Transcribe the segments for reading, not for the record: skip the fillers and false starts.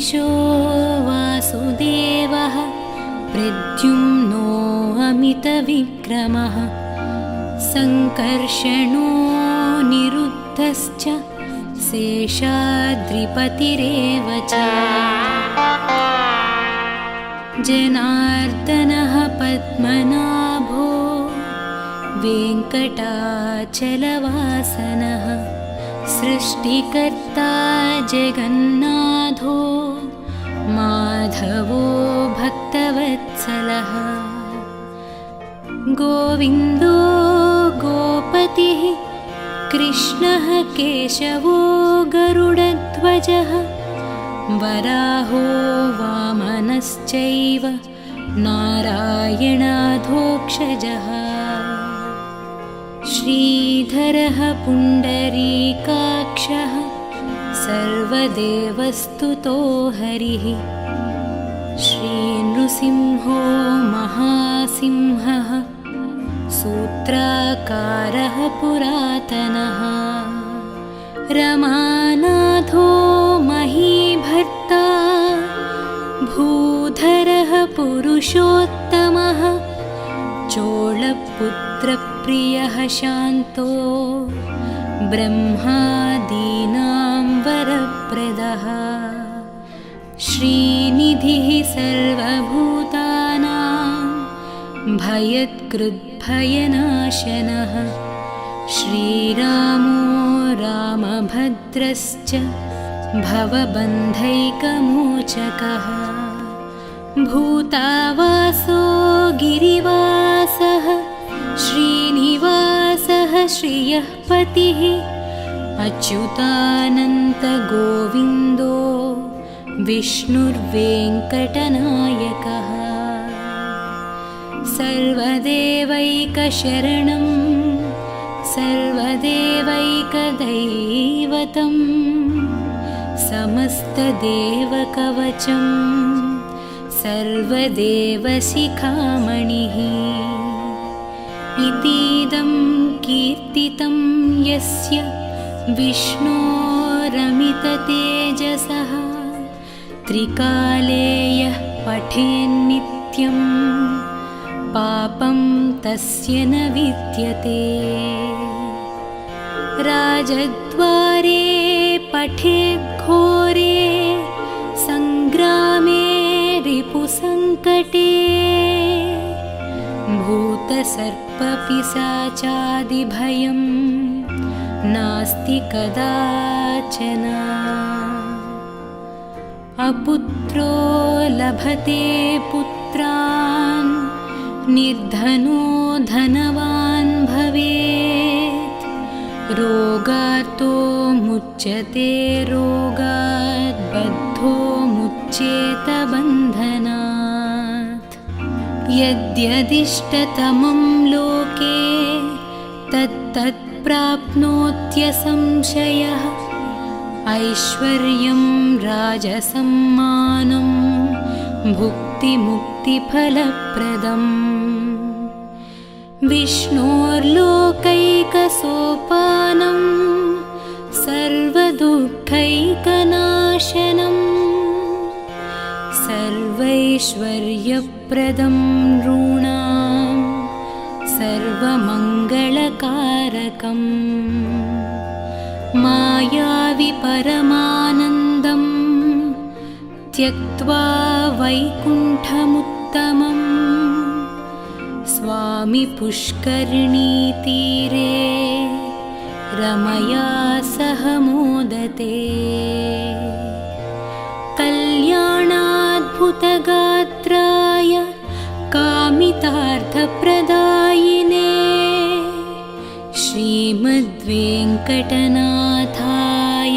ऋषिकेशो वासुदेवः प्रद्युम्नो अमितविक्रमः सङ्कर्षणो निरुद्धश्च शेषाद्रिपतिरेव च जनार्दनः पद्मनाभो वेङ्कटाचलवासनः सृष्टिकर्ता जगन्नाथो माधवो भक्तवत्सलः गोविन्दो गोपतिः कृष्णः केशवो गरुडध्वजः वराहो वामनश्चैव नारायणाधोक्षजः श्रीधरः पुण्डरीकाक्षः सर्वदेवस्तुतो हरिः श्रीनृसिंहो महासिंहः सूत्राकारः पुरातनः रमानाथो महीभर्ता भूधरः पुरुषोत्तमः चोळपुत्रप्रियः शान्तो ब्रह्मादीनां वरप्रदः श्रीनिधिः सर्वभूतानां भयत्कृद्भयनाशनः श्रीरामो रामभद्रश्च भवबन्धैकमोचकः भूतावासो गिरिवासः श्रीनिवासः श्रियः पतिः अच्युतानन्तगोविन्दो विष्णुर्वेङ्कटनायकः सर्वदेवैकशरणं सर्वदेवैकदैवतं समस्तदेवकवचं सर्वदेवशिखामणिः इतीदं कीर्तितं यस्य विष्णोरमिततेजसः त्रिकाले यः पठेन्नित्यं पापं तस्य न विद्यते राजद्वारे पठेद्घोरे सङ्ग्रामे रिपुसङ्कटे भूतसर्पपिशाचादिभयं नास्ति कदाचन अपुत्रो लभते पुत्रान् निर्धनो धनवान् भवेत् रोगार्तो मुच्यते रोगात् बद्धो मुच्येत बन्धनात् यद्यदिष्टतमं लोके तत्तत् प्राप्नोत्यसंशयः ऐश्वर्यं राजसम्मानं भुक्तिमुक्तिफलप्रदम् विष्णोर्लोकैकसोपानं सर्वदुःखैकनाशनं सर्वैश्वर्यप्रदं नॄणां सर्वमङ्गलकारकम् मायावि परमानन्दं त्यक्त्वा वैकुण्ठमुत्तमम् स्वामी पुष्करिणीतीरे रमया सह मोदते कल्याणाद्भुतगात्राय कामितार्थप्रदायिने श्रीमद्वेङ्कटनाथाय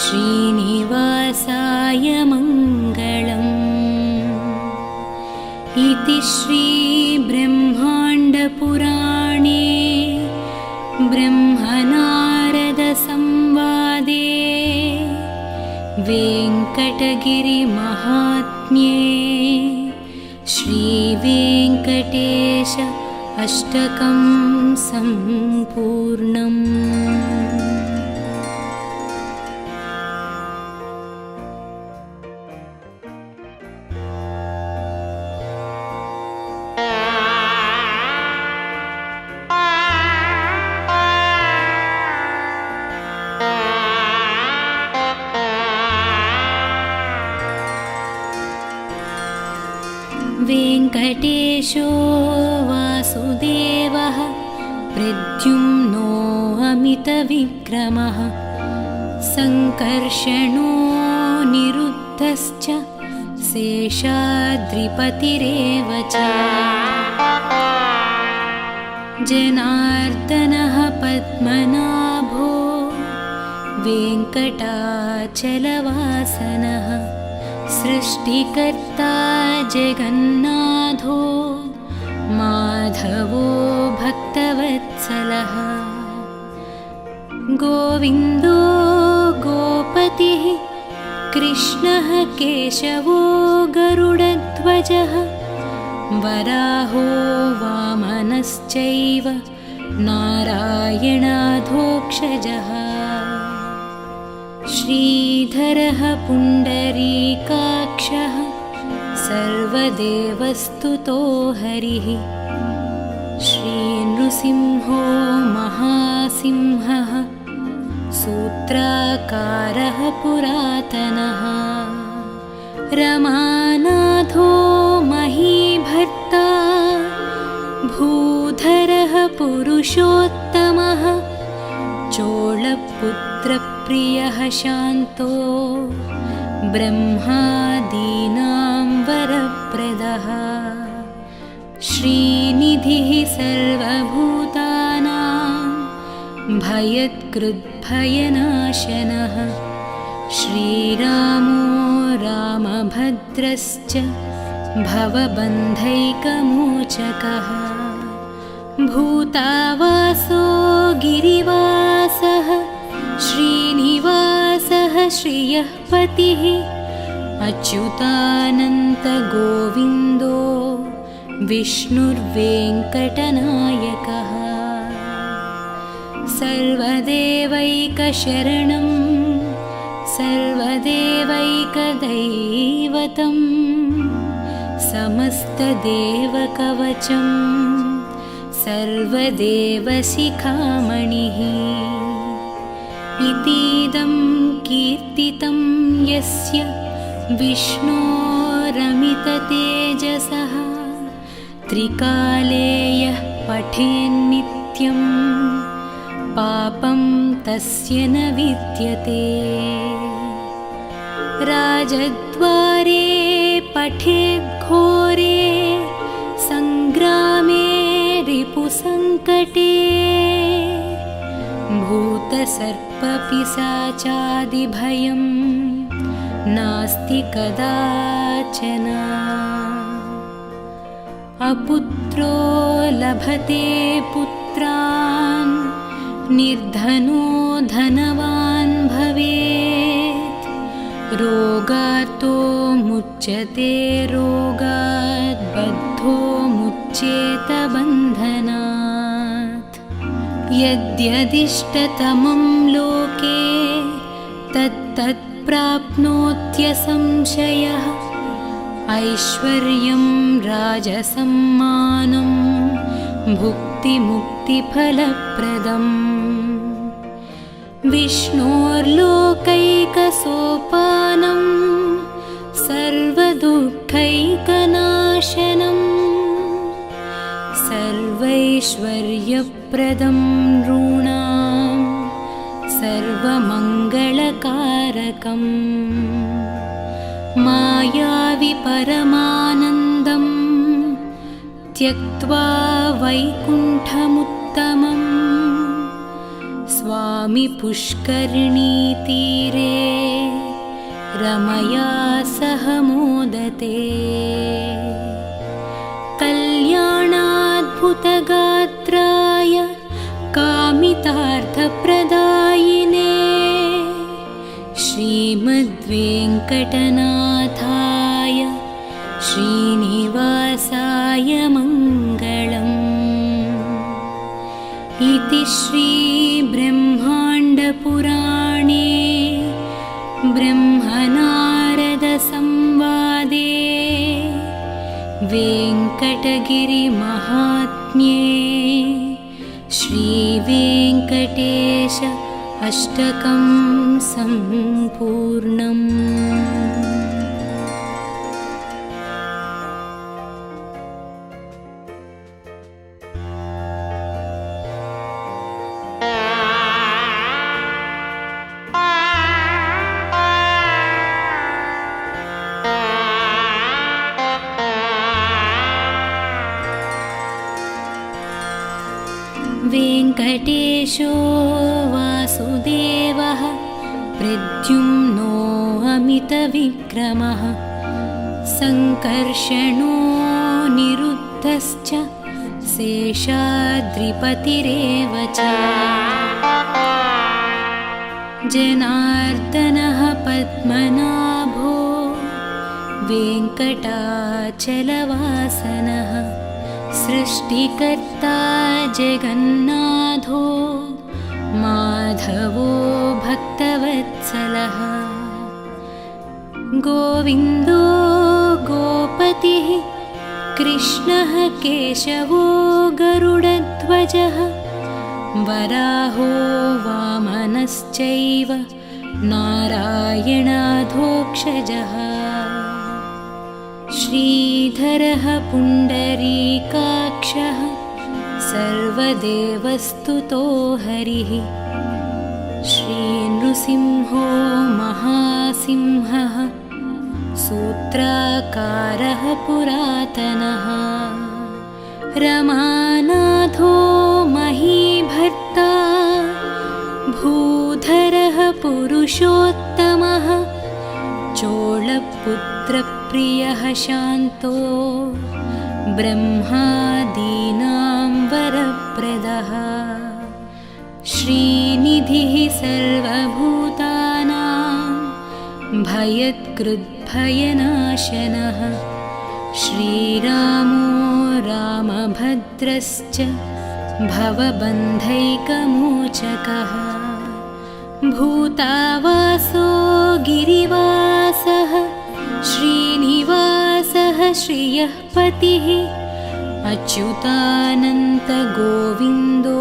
श्रीनिवासाय मङ्गलम् इति श्रीब्रह्माण्डपुराणे ब्रह्मनारदसंवादे वेङ्कटगिरिमहात्म्ये श्रीवेङ्कटेश अष्टकं सम्पूर्णम्। लोहितविक्रमः सङ्कर्षणो निरुद्धश्च शेषाद्रिपतिरेव च जनार्दनः पद्मनाभो वेङ्कटाचलवासनः सृष्टिकर्ता जगन्नाथो माधवो भक्तवत्सलः गोविन्दो गोपतिः कृष्णः केशवो गरुडध्वजः वराहो वामनश्चैव नारायणाधोक्षजः श्रीधरः पुण्डरीकाक्षः सर्वदेवस्तुतो हरिः श्रीनृसिंहो महासिंहः सूत्राकारः पुरातनः रमानाथो महीभर्ता भूधरः पुरुषोत्तमः चोळपुत्रप्रियः शान्तो ब्रह्मादीनां वरप्रदः श्रीनिधिः सर्वभूतानां भयत्कृद्भयनाशनः श्रीरामो रामभद्रश्च भवबन्धैकमोचकः भूतावासो गिरिवासः श्रीनिवासः श्रियः पतिः अच्युतानन्तगोविन्दो विष्णुर्वेङ्कटनायकः सर्वदेवैकशरणं सर्वदेवैकदैवतं समस्तदेवकवचं सर्वदेवशिखामणिः इतीदं कीर्तितं यस्य विष्णोरमिततेजसः त्रिकाले यः पठेन्नित्यं पापं तस्य न विद्यते राजद्वारे पठेद्घोरे सङ्ग्रामे रिपुसङ्कटे भूतसर्पपिशाचादिभयं नास्ति कदाचन अपुत्रो लभते पुत्रान् निर्धनो धनवान् भवेत् रोगार्तो मुच्यते रोगात् बद्धो मुच्येत बन्धनात् यद्यदिष्टतमं लोके तत्तत् प्राप्नोत्यसंशयः ऐश्वर्यं राजसम्मानं भुक्तिमुक्तिफलप्रदम् विष्णोर्लोकैकसोपानं सर्वदुःखैकनाशनं सर्वैश्वर्यप्रदं नॄणां सर्वमङ्गलकारकम् मायावि परमानन्दं त्यक्त्वा वैकुण्ठमुत्तमम् स्वामी पुष्करिणीतीरे रमया सह मोदते कल्याणाद्भुतगात्राय कामितार्थप्रदायिने श्रीमद्वेङ्कटनाथाय श्रीनिवासाय मङ्गलम् इति श्रीब्रह्माण्डपुराणे ब्रह्मनारदसंवादे वेङ्कटगिरिमहात्म्ये श्रीवेङ्कटेश अष्टकं सम्पूर्णम्। वेङ्कटेशो वासुदेवः प्रद्युम्नो अमितविक्रमः सङ्कर्षणो निरुद्धश्च शेषाद्रिपतिरेव च जनार्दनः पद्मनाभो वेङ्कटाचलवासनः सृष्टिकर्ता जगन्नाथो माधवो भक्तवत्सलः गोविन्दो गोपतिः कृष्णः केशवो गरुडध्वजः वराहो वामनश्चैव नारायणाधोक्षजः श्रीधरः पुण्डरीकाक्षः सर्वदेवस्तुतो हरिः श्रीनृसिंहो महासिंहः सूत्राकारः पुरातनः रमानाथो महीभर्ता भूधरः पुरुषोत्तमः चोळपुत्रप्रियः शान्तो ब्रह्मादीनां वरप्रदः श्रीनिधिः सर्वभूतानां भयत्कृद्भयनाशनः श्रीरामो रामभद्रश्च भवबन्धैकमोचकः भूतावासो गिरिवासः श्रीनिवासः श्रियः पतिः अच्युतानन्तगोविन्दो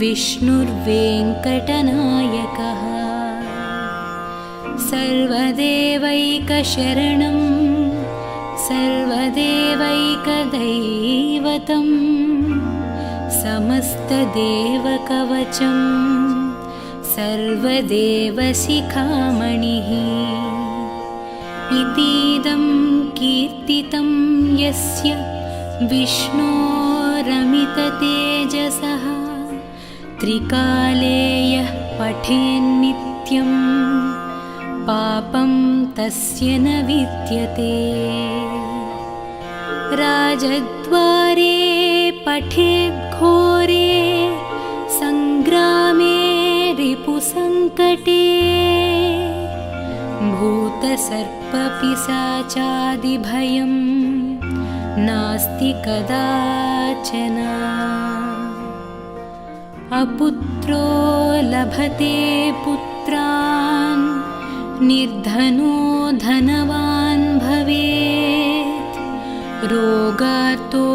विष्णुर्वेङ्कटनायकः सर्वदेवैकशरणं सर्वदेवैकदैवतं समस्तदेवकवचं सर्वदेवशिखामणिः इतीदं कीर्तितं यस्य विष्णोरमिततेजसः त्रिकाले यः पठेन्नित्यं पापं तस्य न विद्यते राजद्वारे पठेद्घोरे सङ्ग्रामे रिपुसङ्कटे भूतसर्पपिशाचादिभयं नास्ति कदाचन अपुत्रो लभते पुत्रान् निर्धनो धनवान् भवेत् रोगार्तो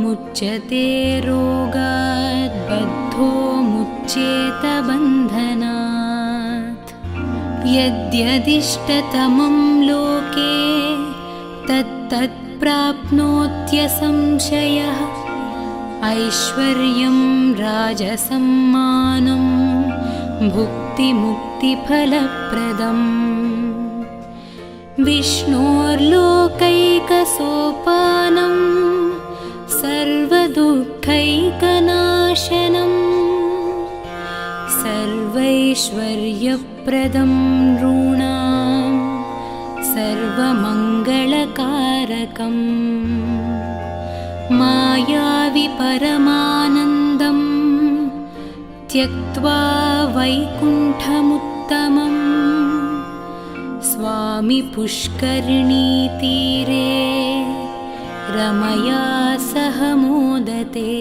मुच्यते रोगात् बद्धो मुच्येत बन्धनात् यद्यदिष्टतमं लोके तत्तत् प्राप्नोत्यसंशयः ऐश्वर्यं राजसम्मानं भुक्तिमुक्तिफलप्रदम् विष्णोर्लोकैकसोपानं सर्वदुःखैकनाशनं सर्वैश्वर्यप्रदं नॄणां सर्वमङ्गलकारकम् मायावि परमानन्दं त्यक्त्वा वैकुण्ठमुत्तमं स्वामि पुष्करिणीतीरे रमया सह मोदते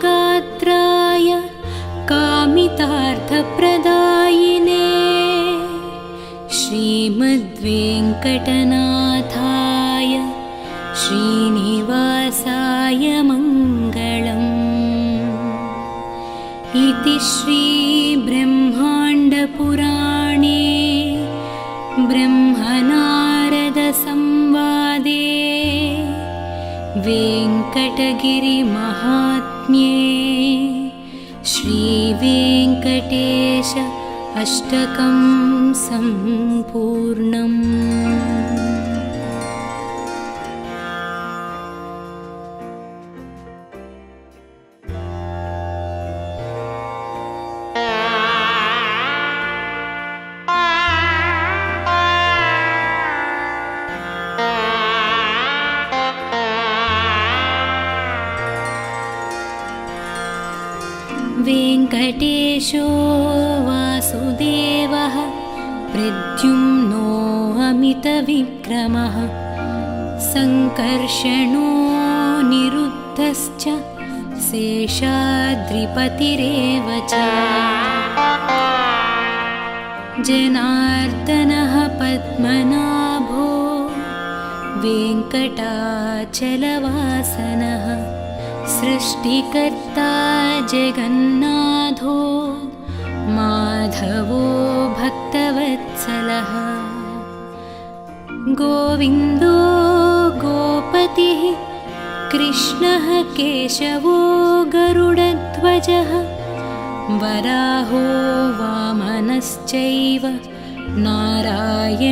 कल्याणाद्भुतगात्राय कामितार्थप्रदायिने श्रीमद्वेङ्कटनाथाय श्रीनिवासाय मङ्गलम् इति श्रीब्रह्माण्डपुराणे ब्रह्मनारदसंवादे वेङ्कटगिरिमहात्म्ये श्रीवेङ्कटेश अष्टकं सम्पूर्णम्। वेङ्कटेशो वासुदेवः प्रद्युम्नो अमितविक्रमः सङ्कर्षणो निरुद्धश्च शेषाद्रिपतिरेव च जनार्दनः पद्मनाभो वेङ्कटाचलवासनः सृष्टिकर्ता जगन्नाथो माधवो भक्तवत्सलः गोविन्दो गोपतिः कृष्णः केशवो गरुडध्वजः वराहो वामनश्चैव नारायणाधोक्षजः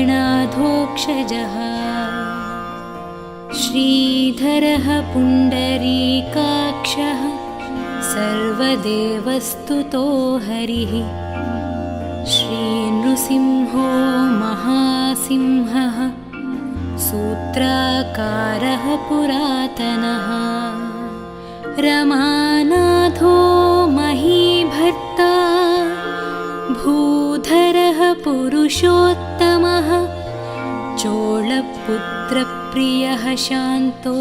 श्रीधरः पुण्डरीकाक्षः सर्वदेवस्तुतो हरिः श्रीनृसिंहो महासिंहः सूत्राकारः पुरातनः रमानाथो महीभर्ता भूधरः पुरुषोत्तमः चोळपुत्रप्रियः शान्तो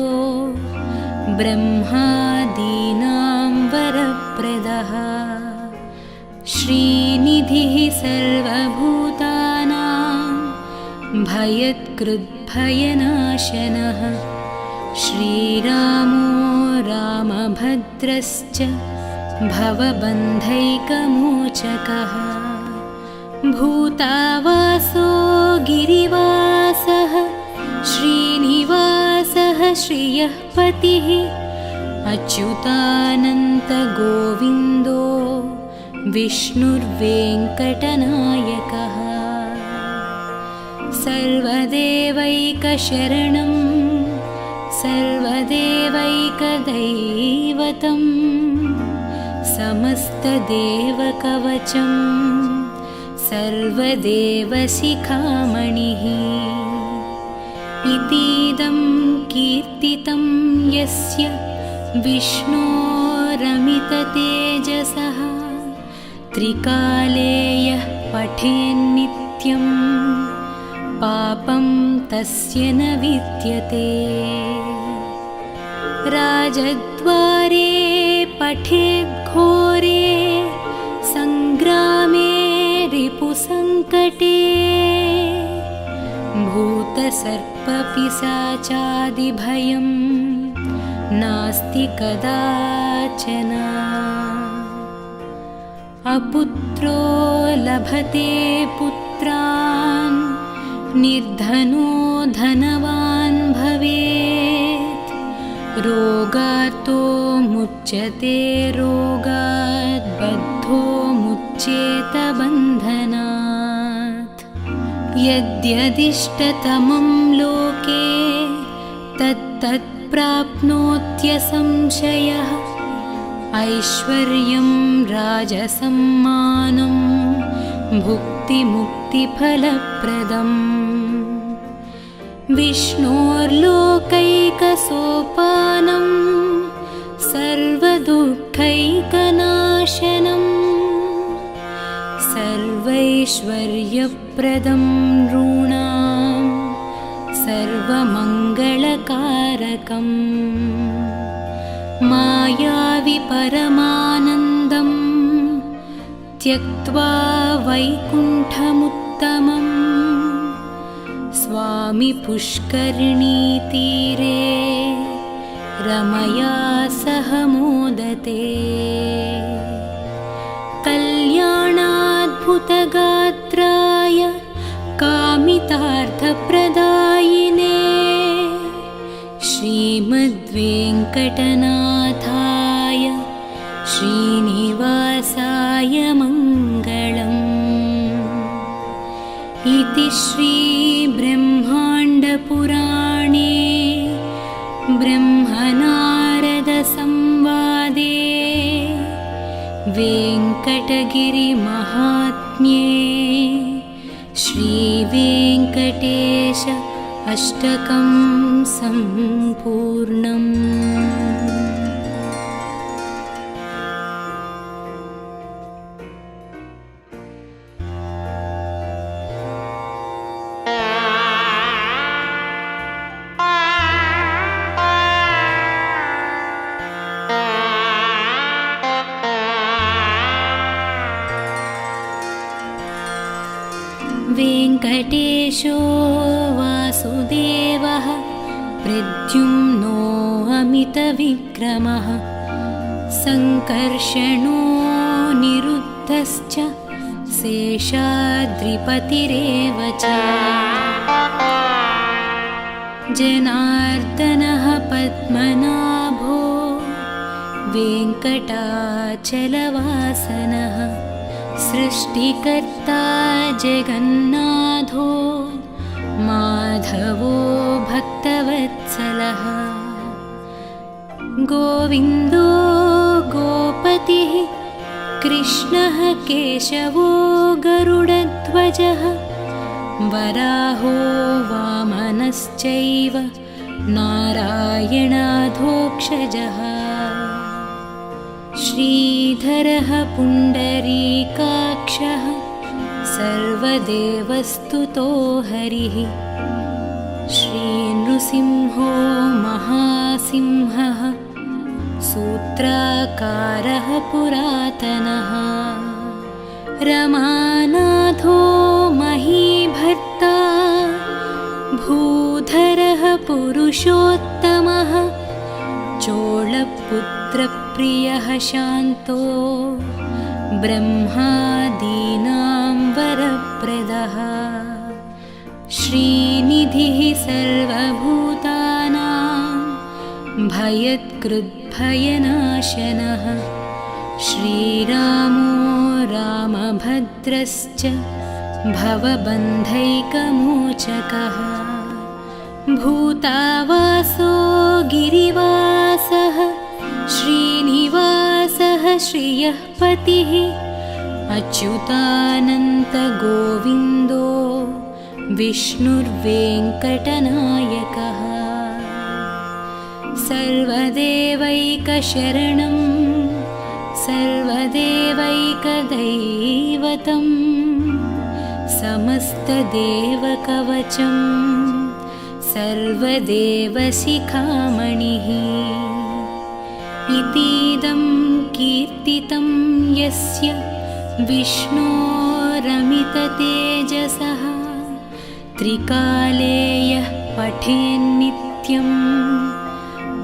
ब्रह्मादीनां वरप्रदः श्रीनिधिः सर्वभूतानां भयत्कृद्भयनाशनः श्रीरामो रामभद्रश्च भवबन्धैकमोचकः भूतावासो गिरिवासः श्रीनिवासः श्रियः पतिः अच्युतानन्तगोविन्दो विष्णुर्वेङ्कटनायकः सर्वदेवैकशरणं सर्वदेवैकदैवतं समस्तदेवकवचं सर्वदेवशिखामणिः इतीदं कीर्तितं यस्य विष्णोरमिततेजसः त्रिकाले यः पठेन्नित्यं पापं तस्य न विद्यते राजद्वारे पठेद्घोरे सङ्ग्रामे रिपुसङ्कटे भूतसर्पपिशाचादिभयं नास्ति कदाचन अपुत्रो लभते पुत्रान् निर्धनो धनवान् भवेत् रोगार्तो मुच्यते रोगात् बद्धो मुच्येत बन्धनात् यद्यदिष्टतमं लोके तत्तत् प्राप्नोत्यसंशयः ऐश्वर्यं राजसम्मानं भुक्तिमुक्तिफलप्रदम् विष्णोर्लोकैकसोपानं सर्वदुःखैकनाशनं सर्वैश्वर्यप्रदं नॄणां सर्वमङ्गलकारकम् मायावि परमानन्दं त्यक्त्वा वैकुण्ठमुत्तमम् स्वामि पुष्करिणीतीरे रमया सह मोदते कल्याणाद्भुतगात्राय कामितार्थप्रदायिने श्रीमद्वेङ्कटनाथाय श्रीनिवासाय मङ्गलम् इति श्रीब्रह्माण्डपुराणे ब्रह्मनारदसंवादे वेङ्कटगिरिमहात्म्ये श्रीवेङ्कटेश अष्टकं सम्पूर्णम्। वेङ्कटेशो वासुदेवः प्रद्युम्नो अमितविक्रमः सङ्कर्षणो निरुद्धश्च शेषाद्रिपतिरेव च जनार्दनः पद्मनाभो वेङ्कटाचलवासनः सृष्टिकर्ता जगन्नाथो माधवो भक्तवत्सलः गोविन्दो गोपतिः कृष्णः केशवो गरुडध्वजः वराहो वामनश्चैव नारायणाधोक्षजः श्रीधरः पुण्डरीकाक्षः सर्वदेवस्तुतो हरिः श्रीनृसिंहो महासिंहः सूत्राकारः पुरातनः रमानाथो महीभर्ता भूधरः पुरुषोत्तमः चोळपुत्रप्रियः शान्तो ब्रह्मादीनां वरप्रदः श्रीनिधिः सर्वभूतानां भयत्कृद्भयनाशनः श्रीरामो रामभद्रश्च भवबन्धैकमोचकः भूतावासो गिरिवासः श्रीनिवासः श्रियः पतिः अच्युतानन्तगोविन्दो विष्णुर्वेङ्कटनायकः सर्वदेवैकशरणं सर्वदेवैकदैवतं समस्तदेवकवचं सर्वदेवशिखामणिः इतीदं कीर्तितं यस्य विष्णोरमिततेजसः त्रिकाले यः पठेन्नित्यं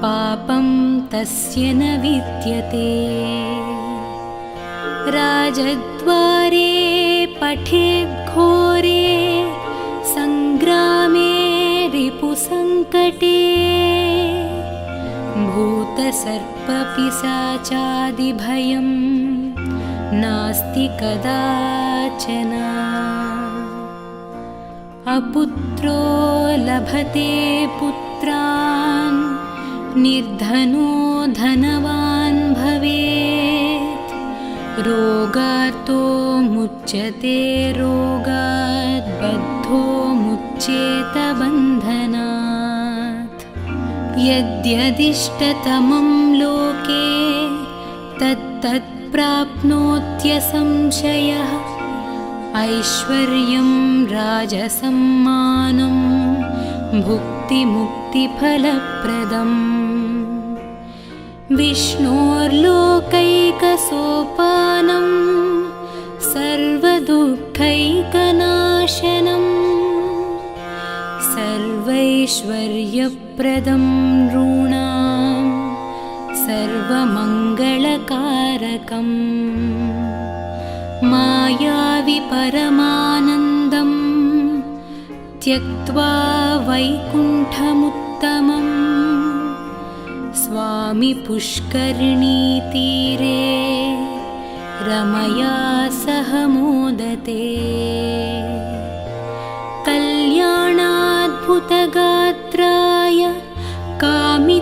पापं तस्य न विद्यते राजद्वारे पठेद्घोरे सङ्ग्रामे रिपुसङ्कटे भूतसर्पपिशाचादिभयं नास्ति कदाचन अपुत्रो लभते पुत्रान् निर्धनो धनवान् भवेत् रोगार्तो मुच्यते रोगात् बद्धो मुच्येत बन्धनात् यद्यदिष्टतमं लोके तत्तत् प्राप्नोत्यसंशयः ऐश्वर्यं राजसम्मानं भुक्तिमुक्तिफलप्रदम् विष्णोर्लोकैकसोपानं सर्वदुःखैकनाशनं सर्वैश्वर्यप्रदं नॄणां सर्वमङ्गलकारकम् मायावि परमानन्दं त्यक्त्वा वैकुण्ठमुत्तमं स्वामि पुष्करिणीतीरे रमया सह मोदते कल्याणाद्भुतगात्राय कामितार्थप्रदायिने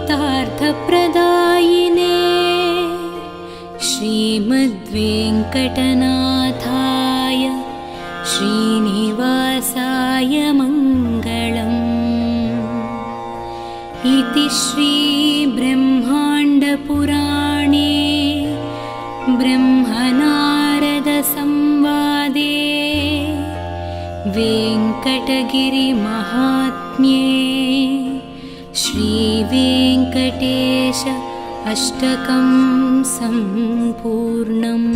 श्रीमद्वेङ्कटनाथाय श्रीनिवासाय मङ्गलम् इति श्रीब्रह्माण्डपुराणे ब्रह्मनारदसंवादे वेङ्कटगिरिमहात्म्ये श्रीवेङ्कटेश अष्टकं सम्पूर्णम्।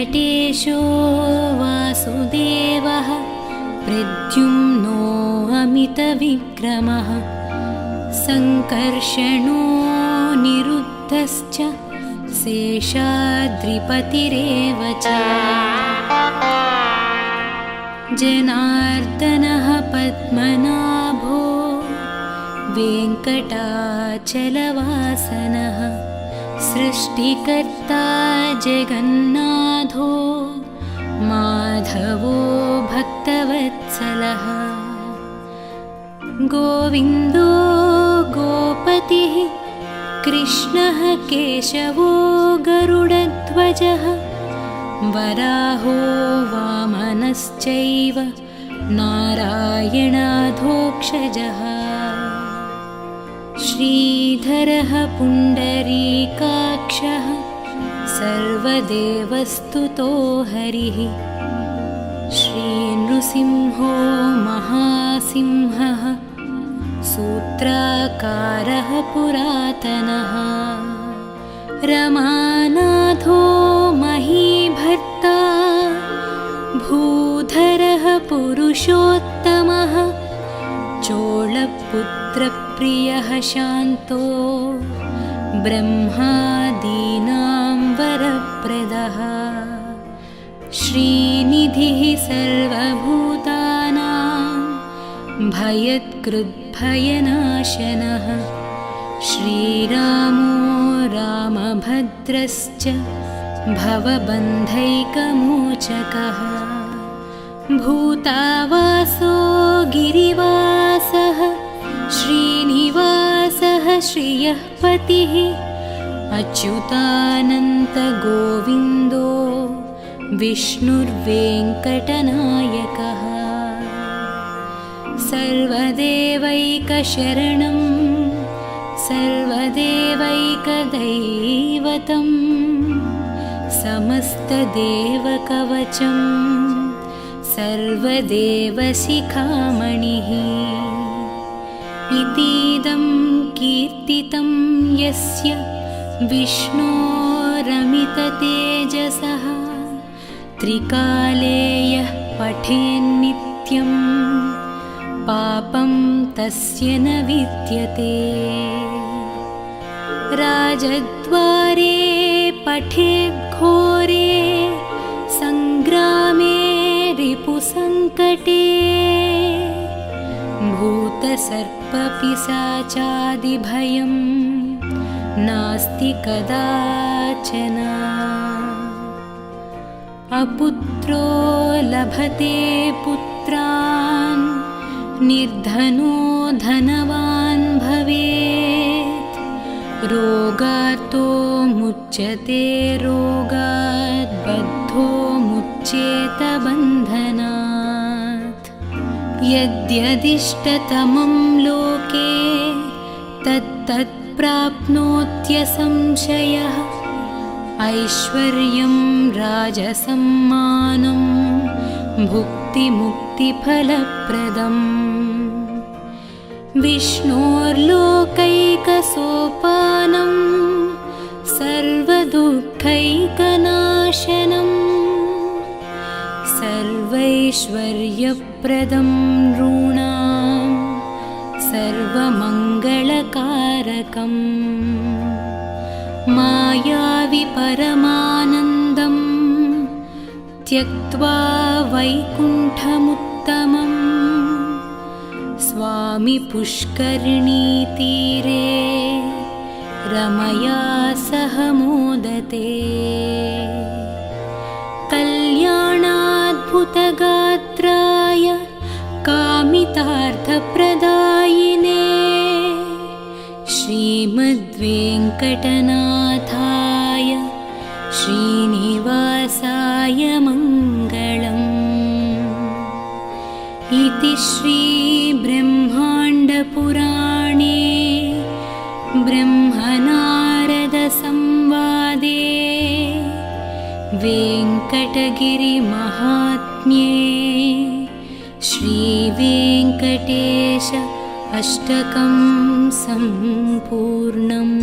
वेङ्कटेशो वासुदेवः प्रद्युम्नो अमितविक्रमः सङ्कर्षणो निरुद्धश्च शेषाद्रिपतिरेव च जनार्दनः पद्मनाभो वेङ्कटाचलवासनः सृष्टिकर्ता जगन्नाथो माधवो भक्तवत्सलः गोविन्दो गोपतिः कृष्णः केशवो गरुडध्वजः वराहो वामनश्चैव नारायणाधोक्षजः श्रीधरः पुण्डरीकाक्षः सर्वदेवस्तुतो हरिः श्रीनृसिंहो महासिंहः सूत्राकारः पुरातनः रमानाथो महीभर्ता भूधरः पुरुषोत्तमः चोळपुत्रप्रियः शान्तो ब्रह्मादीनां वरप्रदः श्रीनिधिः सर्वभूतानां भयत्कृद्भयनाशनः श्रीरामो रामभद्रश्च भवबन्धैकमोचकः भूतावासो गिरिवासः श्रीनिवासः श्रियः पतिः अच्युतानन्तगोविन्दो विष्णुर्वेङ्कटनायकः सर्वदेवैकशरणं सर्वदेवैकदैवतं समस्तदेवकवचं सर्वदेवशिखामणिः इतीदं कीर्तितं यस्य विष्णोरमिततेजसः त्रिकाले यः पठेन्नित्यं पापं तस्य न विद्यते राजद्वारे पठेद्घोरे सङ्ग्रामे रिपुसङ्कटे भूतसर्पपिशाचादिभयं नास्ति कदाचन अपुत्रो लभते पुत्रान् निर्धनो धनवान् भवेत् रोगार्तो मुच्यते रोगात् बद्धो मुच्येत बन्धनात् यद्यदिष्टतमं लोके तत्तत् प्राप्नोत्यसंशयः ऐश्वर्यं राजसम्मानं भुक्तिमुक्तिफलप्रदम् विष्णोर्लोकैकसोपानं सर्वदुःखैकनाशनं सर्वैश्वर्यप्रदं नॄणां सर्वमङ्गलकारकम् मायावि परमानन्दं त्यक्त्वा वैकुण्ठमुत्तमम् स्वामी पुष्करिणीतीरे रमया सह मोदते कल्याणाद्भुतगात्राय कामितार्थप्रदायिने श्रीमद्वेङ्कटनाथाय श्रीनिवासाय मङ्गलम् इति श्रीब्रह्माण्डपुराणे ब्रह्मनारदसंवादे वेङ्कटगिरिमहात्म्ये श्रीवेङ्कटेश अष्टकं सम्पूर्णम्।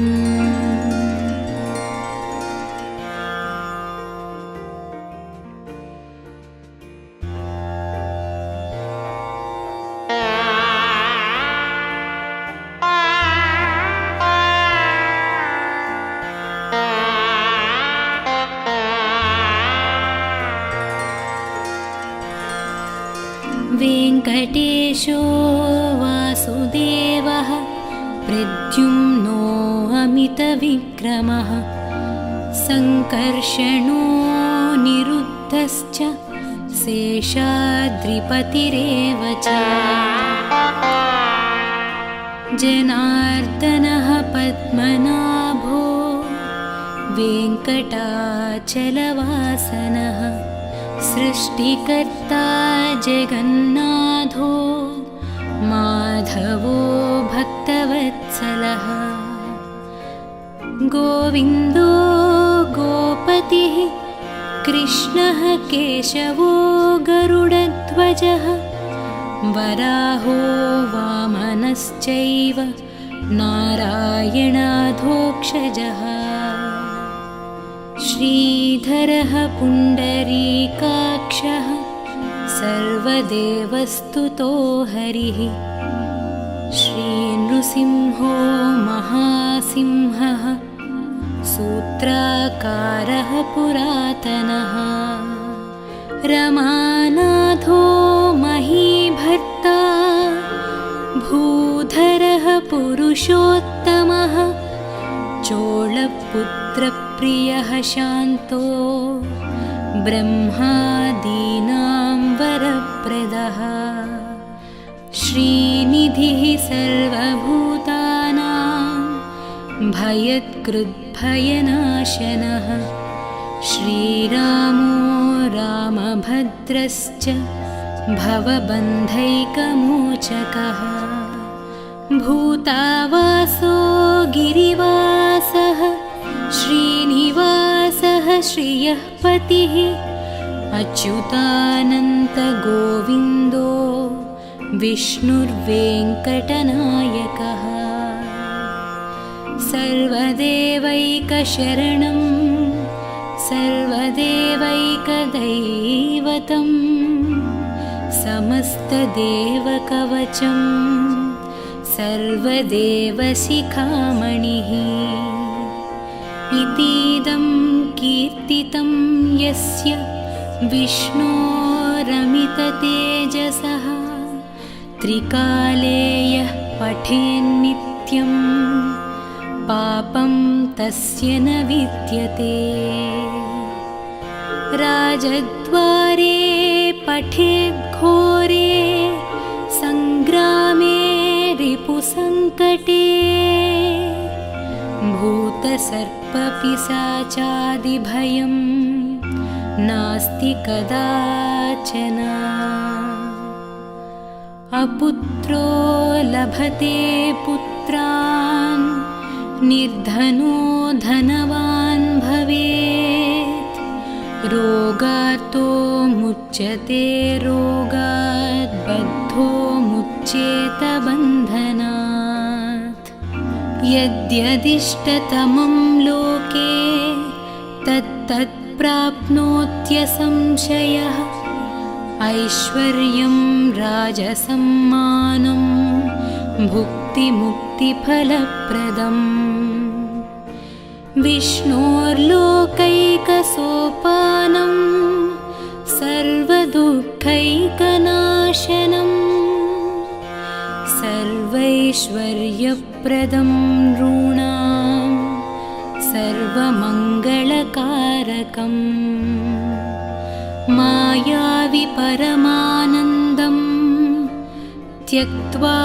वेङ्कटेशो वासुदेवः प्रद्युम्नो अमितविक्रमः सङ्कर्षणो निरुद्धश्च शेषाद्रिपतिरेव च जनार्दनः पद्मनाभो वेङ्कटाचलवासनः सृष्टिकर्ता जगन्नाथो माधवो भक्तवत्सलः गोविन्दो गोपतिः कृष्णः केशवो गरुडध्वजः वराहो वामनश्चैव नारायणाधोक्षजः श्रीधरः पुण्डरीकाक्षः सर्वदेवस्तुतो हरिः श्रीनृसिंहो महासिंहः सूत्राकारः पुरातनः रमानाथो महीभर्ता भूधरः पुरुषोत्तमः चोळपुत्रप्रियः शान्तो ब्रह्मादीनां वरप्रदः श्रीनिधिः सर्वभूतानां भयत्कृद्भयनाशनः श्रीरामो रामभद्रश्च भवबन्धैकमोचकः भूतावासो गिरिवासः श्रीनिवासः श्रियः पतिः अच्युतानन्तगोविन्दो विष्णुर्वेङ्कटनायकः सर्वदेवैकशरणं सर्वदेवैकदैवतं समस्तदेवकवचं सर्वदेवशिखामणिः इतीदं कीर्तितं यस्य विष्णोरमिततेजसः त्रिकाले यः पठेन्नित्यं पापं तस्य न विद्यते राजद्वारे पठेद्घोरे सङ्ग्रामे रिपुसङ्कटे भूतसर्पपिशाचादिभयं नास्ति कदाचन अपुत्रो लभते पुत्रान् निर्धनो धनवान् भवेत् रोगार्तो मुच्यते रोगात् बद्धो मुच्येत बन्धनात् यद्यदिष्टतमं लोके तत्तत् प्राप्नोत्यसंशयः ऐश्वर्यं राजसम्मानं भुक्तिमुक्तिफलप्रदम् विष्णोर्लोकैकसोपानं सर्वदुःखैकनाशनं सर्वैश्वर्यप्रदं नॄणां सर्वमङ्गलकारकम् मायावि परमानन्दं त्यक्त्वा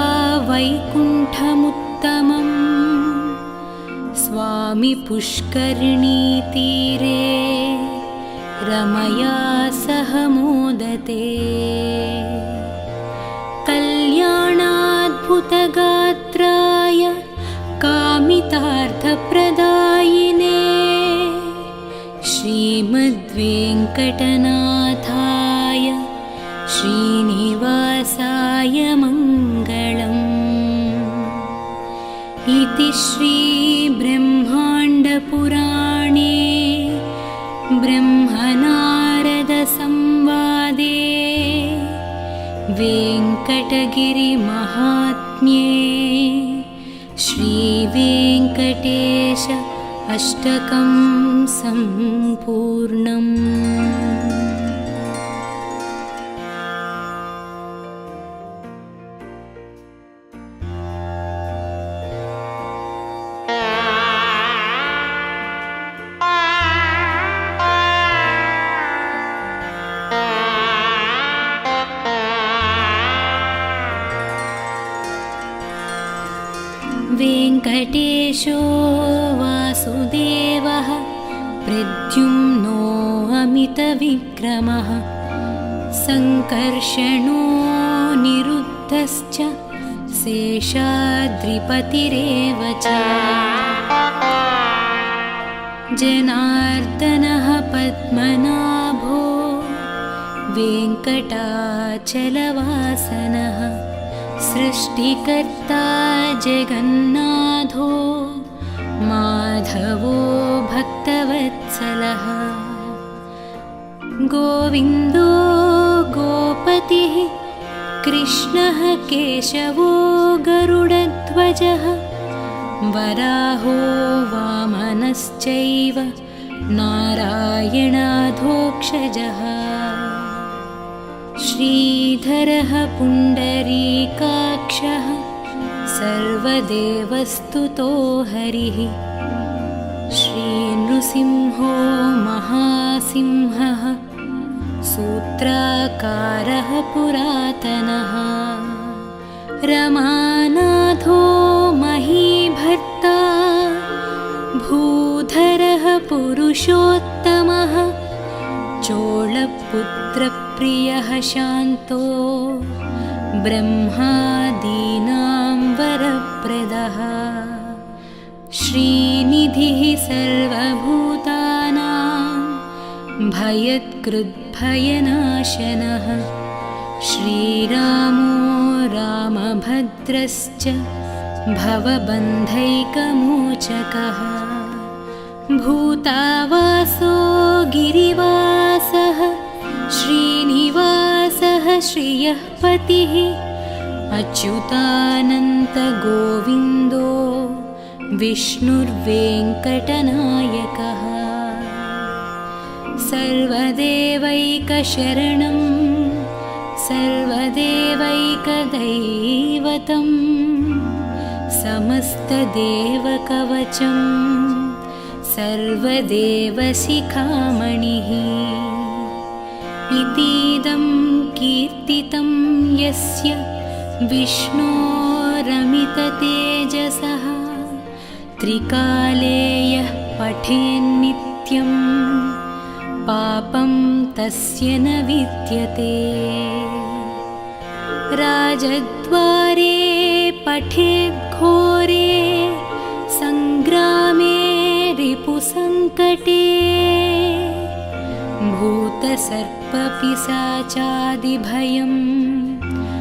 वैकुण्ठमुत्तमं स्वामि पुष्करिणीतीरे रमया सह मोदते कल्याणाद्भुतगात्राय कामितार्थप्रदायिने श्रीमद्वेङ्कटनाथाय श्रीनिवासाय मङ्गलम् इति श्रीब्रह्माण्डपुराणे ब्रह्मनारदसंवादे वेङ्कटगिरिमहात्म्ये श्रीवेङ्कटेश अष्टकं सम्पूर्णम्। वेङ्कटेशो वासुदेवः प्रद्युम्नो अमितविक्रमः सङ्कर्षणो निरुद्धश्च शेषाद्रिपतिरेव च जनार्दनः पद्मनाभो वेङ्कटाचलवासनः सृष्टिकर्ता जगन्नाथो माधवो भक्तवत्सलः गोविन्दो गोपतिः कृष्णः केशवो गरुडध्वजः वराहो वामनश्चैव नारायणाधोक्षजः श्रीधरः पुण्डरीकाक्षः सर्वदेवस्तुतो हरिः श्रीनृसिंहो महासिंहः सूत्राकारः पुरातनः रमानाथो महीभर्ता भूधरः पुरुषोत्तमः चोळपुत्रप्रियः शान्तो ब्रह्मादीनां वरप्रदः श्रीनिधिः सर्वभूतानां भयत्कृद्भयनाशनः श्रीरामो रामभद्रश्च भवबन्धैकमोचकः भूतावासो गिरिवासः श्रीनिवासः श्रियः पतिः अच्युतानन्तगोविन्दो विष्णुर्वेङ्कटनायकः सर्वदेवैकशरणं सर्वदेवैकदैवतं समस्तदेवकवचं सर्वदेवशिखामणिः इतीदं कीर्तितं यस्य विष्णोरमिततेजसः त्रिकाले यः पठेन्नित्यं पापं तस्य न विद्यते राजद्वारे पठेद्घोरे सङ्ग्रामे रिपुसङ्कटे भूतसर्पपिशाचादिभयम्